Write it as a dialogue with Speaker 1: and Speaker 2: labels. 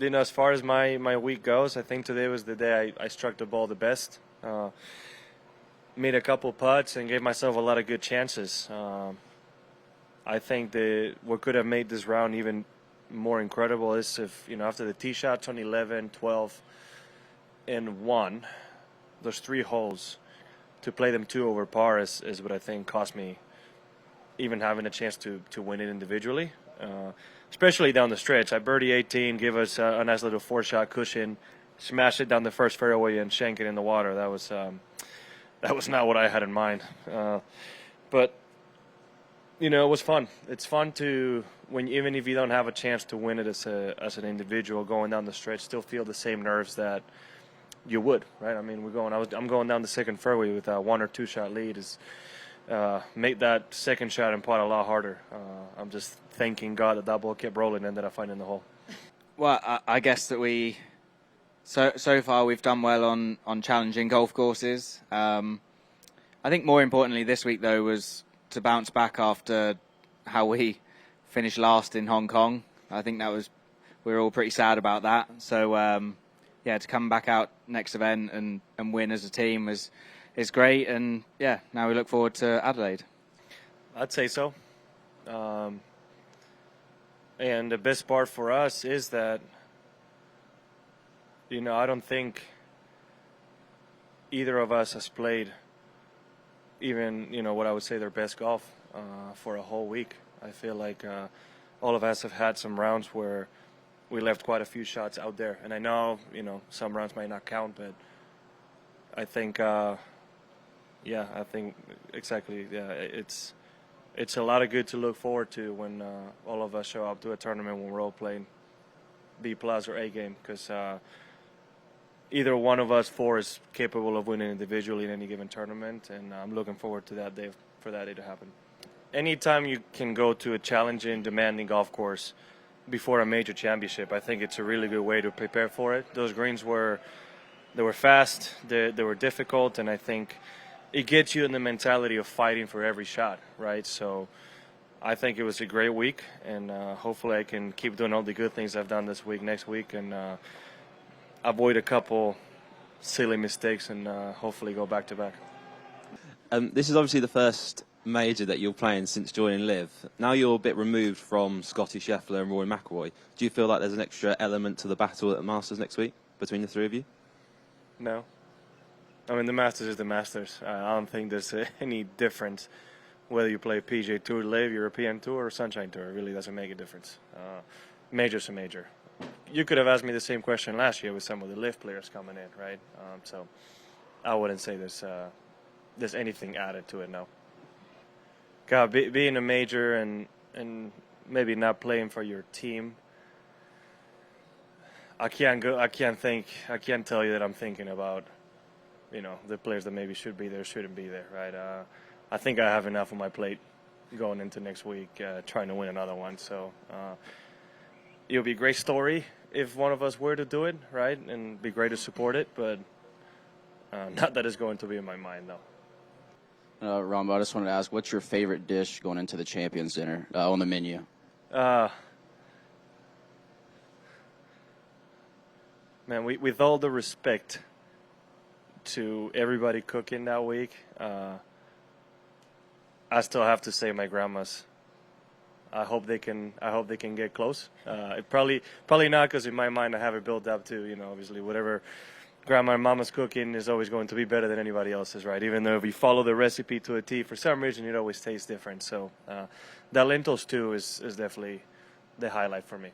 Speaker 1: as far as my week goes, I think today was the day I struck the ball the best. Made a couple putts and gave myself a lot of good chances. I think that what could have made this round even more incredible is if, after the tee shots on 11, 12, and 1, those 3 holes, to play them 2 over par is what I think cost me even having a chance to win it individually. Especially down the stretch. I birdie 18, give us a nice little 4-shot cushion, smash it down the first fairway and shank it in the water. That was not what I had in mind. But it was fun. It's fun to, even if you don't have a chance to win it as an individual going down the stretch, still feel the same nerves that you would, right? I mean, I'm going down the second fairway with a 1 or 2 shot lead. Made that second shot and putt a lot harder. I'm just thanking God that ball kept rolling and ended up finding the hole.
Speaker 2: Well, I guess that so far we've done well on challenging golf courses. I think more importantly this week though was to bounce back after how we finished last in Hong Kong. I think we were all pretty sad about that. So to come back out next event and win as a team is great, and now we look forward to Adelaide.
Speaker 1: I'd say so. And the best part for us is that, I don't think either of us has played even, what I would say their best golf for a whole week. I feel like all of us have had some rounds where we left quite a few shots out there. And I know, some rounds might not count, but I think exactly. Yeah, it's a lot of good to look forward to when all of us show up to a tournament when we're all playing B+ or A game, because either one of us 4 is capable of winning individually in any given tournament, and I'm looking forward to that day to happen. Anytime you can go to a challenging, demanding golf course before a major championship, I think it's a really good way to prepare for it. Those greens were fast, they were difficult, and I think it gets you in the mentality of fighting for every shot, right? So I think it was a great week, and hopefully I can keep doing all the good things I've done this week next week, and avoid a couple silly mistakes, and hopefully go back to back.
Speaker 3: This is obviously the first major that you're playing since joining LIV. Now you're a bit removed from Scotty Scheffler and Rory McIlroy. Do you feel like there's an extra element to the battle at the Masters next week between the 3 of you?
Speaker 1: No. I mean, the Masters is the Masters. I don't think there's any difference whether you play PGA Tour, LIV, European Tour, or Sunshine Tour. It really doesn't make a difference. Major's a major. You could have asked me the same question last year with some of the LIV players coming in, right? So I wouldn't say there's anything added to it, no. God, being a major and maybe not playing for your team, I can't tell you that I'm thinking about the players that maybe should be there, shouldn't be there, right? I think I have enough on my plate going into next week, trying to win another one. So it would be a great story if one of us were to do it, right? And it'd be great to support it, but not that it's going to be in my mind, though.
Speaker 4: Rahm, I just wanted to ask, what's your favorite dish going into the Champions Dinner on the menu?
Speaker 1: Man, with all the respect to everybody cooking that week, I still have to say my grandma's. I hope they can get close. It probably not, because in my mind I have it built up to obviously whatever grandma and mama's cooking is always going to be better than anybody else's, right? Even though if you follow the recipe to a T, for some reason it always tastes different. So that lentil stew is definitely the highlight for me.